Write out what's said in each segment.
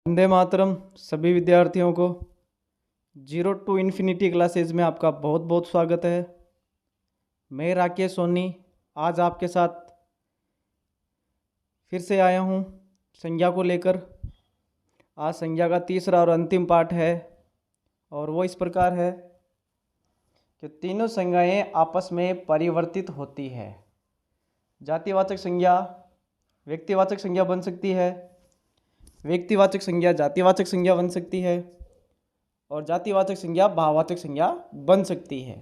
वंदे मातरम सभी विद्यार्थियों को जीरो टू इन्फिनिटी क्लासेज में आपका बहुत बहुत स्वागत है। मैं राकेश सोनी आज आपके साथ फिर से आया हूँ संज्ञा को लेकर। आज संज्ञा का तीसरा और अंतिम पाठ है और वो इस प्रकार है कि तीनों संज्ञाएं आपस में परिवर्तित होती है। जातिवाचक संज्ञा व्यक्तिवाचक संज्ञा बन सकती है, व्यक्तिवाचक संज्ञा जातिवाचक संज्ञा बन सकती है और जातिवाचक संज्ञा भाववाचक संज्ञा बन सकती है।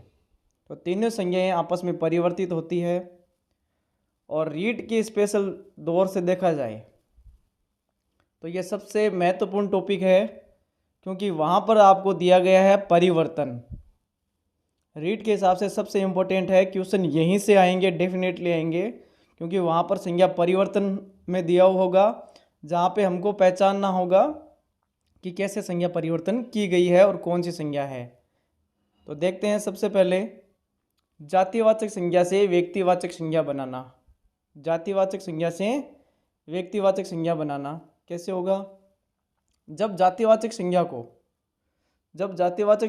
तो तीनों संज्ञाएं आपस में परिवर्तित होती है। और रीड के स्पेशल दौर से देखा जाए तो ये सबसे महत्वपूर्ण टॉपिक है, क्योंकि वहाँ पर आपको दिया गया है परिवर्तन। रीड के हिसाब से सबसे इम्पोर्टेंट है, क्वेश्चन यहीं से आएंगे, डेफिनेटली आएंगे, क्योंकि वहाँ पर संज्ञा परिवर्तन में दिया हुआ होगा, जहाँ पे हमको पहचानना होगा कि कैसे संज्ञा परिवर्तन की गई है और कौन सी संज्ञा है। तो देखते हैं सबसे पहले जातिवाचक संज्ञा से व्यक्तिवाचक संज्ञा बनाना। जातिवाचक संज्ञा से व्यक्तिवाचक संज्ञा बनाना कैसे होगा? जब जातिवाचक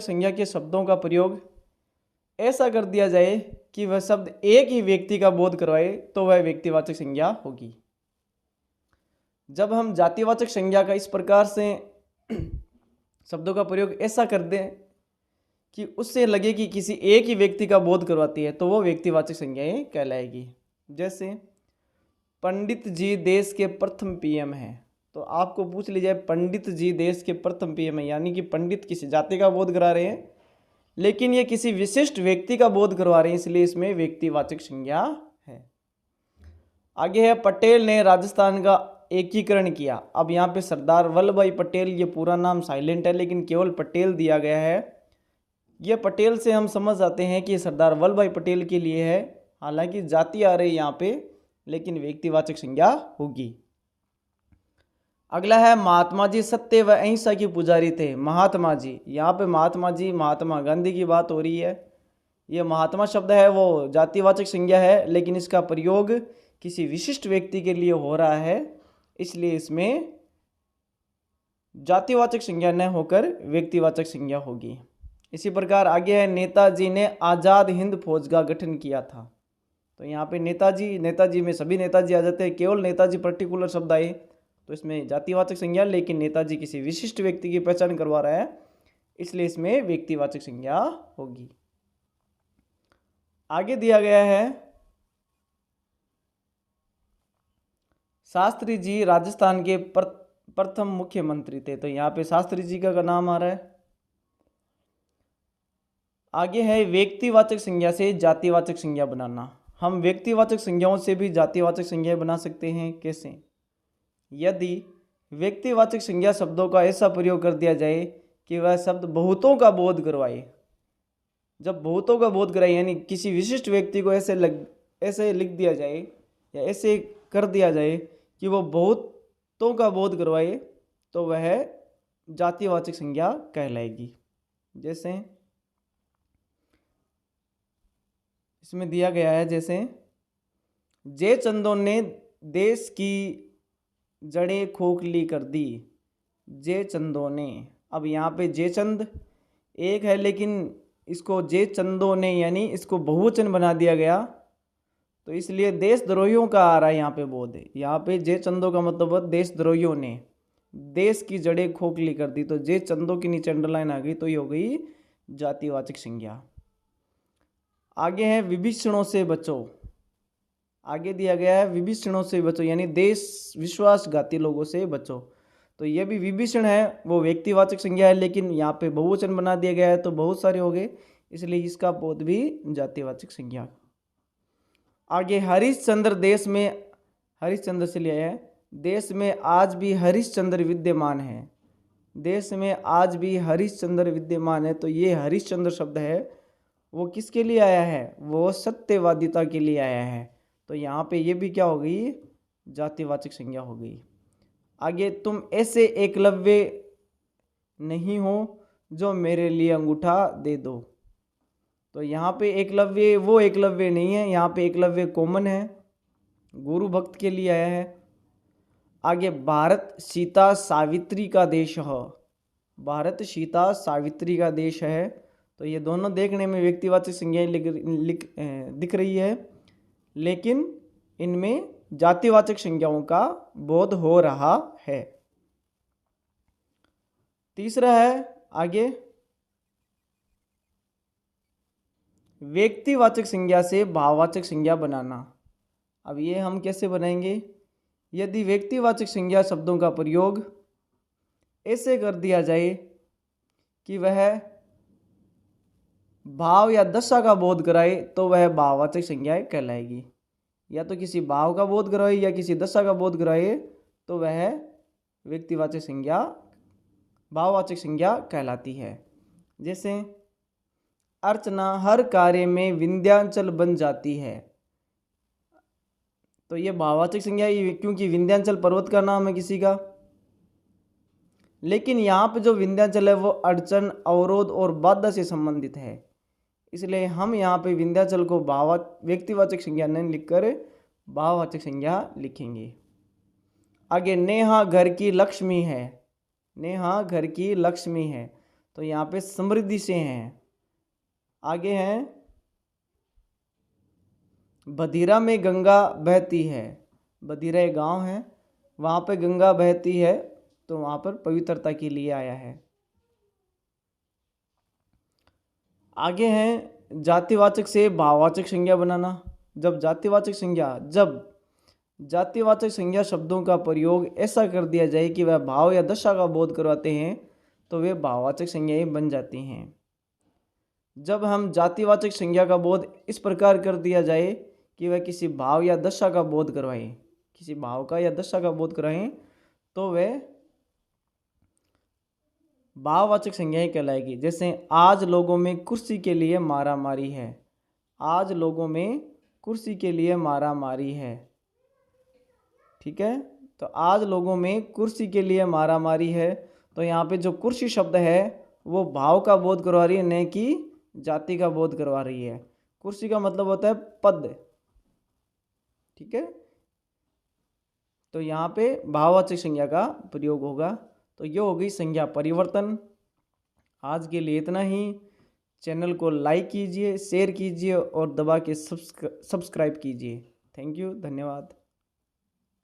संज्ञा के शब्दों का प्रयोग ऐसा कर दिया जाए कि वह शब्द एक ही व्यक्ति का बोध करवाए तो वह व्यक्तिवाचक संज्ञा होगी। जब हम जातिवाचक संज्ञा का इस प्रकार से शब्दों का प्रयोग ऐसा कर दें कि उससे लगे कि किसी एक ही व्यक्ति का बोध करवाती है तो वो व्यक्तिवाचक संज्ञाएं कहलाएगी। जैसे पंडित जी देश के प्रथम पीएम हैं, तो आपको पूछ लीजिए पंडित जी देश के प्रथम पीएम है, यानी कि पंडित किसी जाति का बोध करा रहे हैं, लेकिन ये किसी विशिष्ट व्यक्ति का बोध करवा रहे हैं, इसलिए इसमें व्यक्तिवाचक संज्ञा है। आगे है पटेल ने राजस्थान का एकीकरण किया। अब यहाँ पे सरदार वल्लभ भाई पटेल, ये पूरा नाम साइलेंट है लेकिन केवल पटेल दिया गया है। ये पटेल से हम समझ आते हैं कि सरदार वल्लभ भाई पटेल के लिए है, हालांकि जाति आ रही है यहाँ पे, लेकिन व्यक्तिवाचक संज्ञा होगी। अगला है महात्मा जी सत्य व अहिंसा के पुजारी थे। महात्मा जी, यहाँ पे महात्मा जी महात्मा गांधी की बात हो रही है। ये महात्मा शब्द है वो जातिवाचक संज्ञा है, लेकिन इसका प्रयोग किसी विशिष्ट व्यक्ति के लिए हो रहा है, इसलिए इसमें जातिवाचक संज्ञा न होकर व्यक्तिवाचक संज्ञा होगी। इसी प्रकार आगे है नेताजी ने आज़ाद हिंद फौज का गठन किया था। तो यहाँ पे नेताजी में सभी नेताजी आ जाते हैं, केवल नेताजी पर्टिकुलर शब्द आए तो इसमें जातिवाचक संज्ञा, लेकिन नेताजी किसी विशिष्ट व्यक्ति की पहचान करवा रहा है, इसलिए इसमें व्यक्तिवाचक संज्ञा होगी। आगे दिया गया है शास्त्री जी राजस्थान के प्रथम मुख्यमंत्री थे। तो यहाँ पे शास्त्री जी का नाम आ रहा है। आगे है व्यक्तिवाचक संज्ञा से जातिवाचक संज्ञा बनाना। हम व्यक्तिवाचक संज्ञाओं से भी जातिवाचक संज्ञाएं बना सकते हैं। कैसे? यदि व्यक्तिवाचक संज्ञा शब्दों का ऐसा प्रयोग कर दिया जाए कि वह शब्द बहुतों का बोध करवाए। जब बहुतों का बोध कराए यानी किसी विशिष्ट व्यक्ति को ऐसे लिख दिया जाए या ऐसे कर दिया जाए कि वो बहुतों का बोध करवाए, तो वह जातिवाचक संज्ञा कहलाएगी। जैसे इसमें दिया गया है, जैसे जे चंदों ने देश की जड़ें खोखली कर दी। जे चंदों ने, अब यहाँ पे जे चंद एक है लेकिन इसको जे चंदों ने यानी इसको बहुवचन बना दिया गया, तो इसलिए देशद्रोहियों का आ रहा है यहाँ पे बोध। यहाँ पे जे चंदों का मतलब देशद्रोहियों ने देश की जड़ें खोखली कर दी, तो जे चंदों के नीचे अंडरलाइन आ गई तो ये हो गई जातिवाचक संज्ञा। आगे है विभीषणों से बचो। आगे दिया गया है विभीषणों से बचो यानी देश विश्वासघाती लोगों से बचो। तो ये भी विभीषण है वो व्यक्तिवाचक संज्ञा है, लेकिन यहाँ पे बहुवचन बना दिया गया है तो बहुत सारे हो गए, इसलिए इसका बोध भी जातिवाचक संज्ञा। आगे हरिश्चंद्र देश में, हरिश्चंद्र से लिया है, देश में आज भी हरिश्चंद्र विद्यमान है। देश में आज भी हरिश्चंद्र विद्यमान है, तो ये हरिश्चंद्र शब्द है वो किसके लिए आया है? वो सत्यवादिता के लिए आया है, तो यहाँ पे ये भी क्या हो गई? जातिवाचक संज्ञा हो गई। आगे तुम ऐसे एकलव्य नहीं हो जो मेरे लिए अंगूठा दे दो। तो यहाँ पे एकलव्य वो एकलव्य नहीं है, यहाँ पे एकलव्य कॉमन है, गुरु भक्त के लिए आया है। आगे भारत सीता सावित्री का देश है। भारत सीता सावित्री का देश है। तो ये दोनों देखने में व्यक्तिवाचक संज्ञाएं दिख रही है, लेकिन इनमें जातिवाचक संज्ञाओं का बोध हो रहा है। तीसरा है आगे, व्यक्तिवाचक संज्ञा से भाववाचक संज्ञा बनाना। अब ये हम कैसे बनाएंगे? यदि व्यक्तिवाचक संज्ञा शब्दों का प्रयोग ऐसे कर दिया जाए कि वह भाव या दशा का बोध कराए तो वह भाववाचक संज्ञा कहलाएगी। या तो किसी भाव का बोध कराए या किसी दशा का बोध कराए तो वह व्यक्तिवाचक संज्ञा भाववाचक संज्ञा कहलाती है। जैसे अर्चना हर कार्य में विंध्याचल बन जाती है, तो ये भाववाचक संज्ञा, क्योंकि विंध्याचल पर्वत का नाम है किसी का। लेकिन यहाँ पे जो विंध्याचल है वो अड़चन, अवरोध और बाधा से संबंधित है, इसलिए हम यहाँ पे विंध्याचल को व्यक्तिवाचक संज्ञा नहीं लिखकर भाववाचक संज्ञा लिखेंगे। आगे, नेहा घर की लक्ष्मी है। नेहा घर की लक्ष्मी है, तो यहाँ पे समृद्धि से हैं। आगे है, बधिरा में गंगा बहती है। बधिरा एक गांव है, वहाँ पे गंगा बहती है, तो वहाँ पर पवित्रता के लिए आया है। आगे है जातिवाचक से भाववाचक संज्ञा बनाना। जब जातिवाचक संज्ञा शब्दों का प्रयोग ऐसा कर दिया जाए कि वह भाव या दशा का बोध करवाते हैं तो वे भाववाचक संज्ञाएं बन जाती हैं। जब हम जातिवाचक संज्ञा का बोध इस प्रकार कर दिया जाए कि वह किसी भाव या दशा का बोध करवाए, किसी भाव का या दशा का बोध कराएं, तो वह भाववाचक संज्ञाएं कहलाएगी। जैसे आज लोगों में कुर्सी के लिए मारामारी है। आज लोगों में कुर्सी के लिए मारामारी है, ठीक है। तो आज लोगों में कुर्सी के लिए मारामारी है, तो यहाँ पे जो कुर्सी शब्द है वो भाव का बोध करवा रही है, न कि जाति का बोध करवा रही है। कुर्सी का मतलब होता है पद, ठीक है। तो यहाँ पे भाववाचक संज्ञा का प्रयोग होगा। तो ये हो गई संज्ञा परिवर्तन। आज के लिए इतना ही। चैनल को लाइक कीजिए, शेयर कीजिए और दबा के सब्सक्राइब कीजिए। थैंक यू, धन्यवाद।